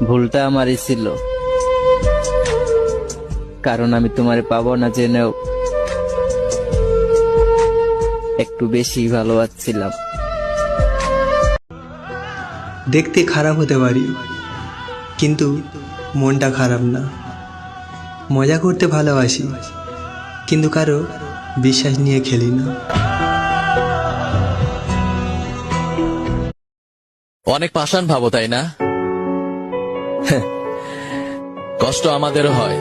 ভুলটা আমারই ছিল, কারণ আমি তোমারে পাবো না জেনেও একটু বেশি ভালোবাসছিলাম। দেখতে খারাপ হতে পারি, কিন্তু মনটা খারাপ না। মজা করতে ভালোবাসি, কিন্তু কারো বিশ্বাস নিয়ে খেলি না। অনেক পাষাণ ভাবো, তাই না? কষ্ট আমাদেরও হয়,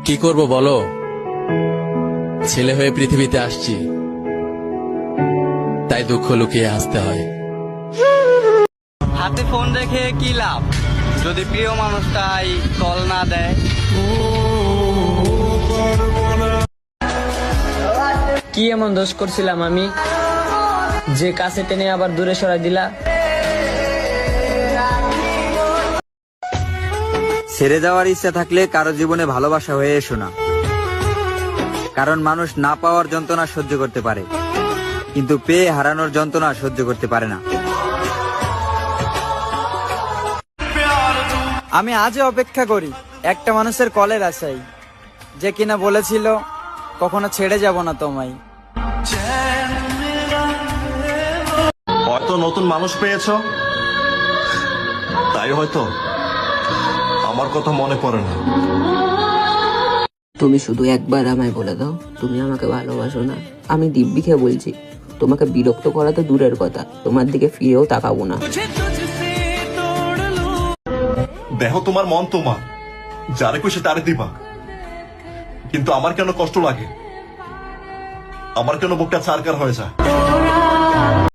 কি করব বলো? ছেলে হয়ে পৃথিবীতে আসছি, তাই দুঃখ লুকিয়ে হাসতে হয়। হাতে ফোন রেখে কি লাভ যদি প্রিয় মানুষটাই কল না দেয়? কি এমন দোষ করছিলাম আমি যে কাছে টেনে আবার দূরে সরাই দিলা? ছেড়ে যাওয়ার ইচ্ছা থাকলে কারো জীবনে ভালোবাসা হয়ে এসো না, কারণ মানুষ না পাওয়ার যন্ত্রণা সহ্য করতে পারে, কিন্তু পেয়ে হারানোর যন্ত্রণা সহ্য করতে পারে না। আমি আজও অপেক্ষা করি একটা মানুষের কলের আশায়, যে কিনা বলেছিল কখনো ছেড়ে যাব না তোমায়। হয়তো নতুন মানুষ পেয়েছো, তাই হয়তো আমার কথা মনে পড়ে না। তুমি শুধু একবার আমায় বলে দাও তুমি আমাকে ভালোবাসো না, আমি দিব্যিকে বলছি তোমাকে বিরক্ত করা তো দূরের কথা, তোমার দিকে ফিরেও তাকাবো না। দেহ তোমার মন তোমার, যারে খুশি তারে দিবা, কিন্তু আমার কেন কষ্ট লাগে, আমার কেন বুকটা ছারকার হয়ে যায়?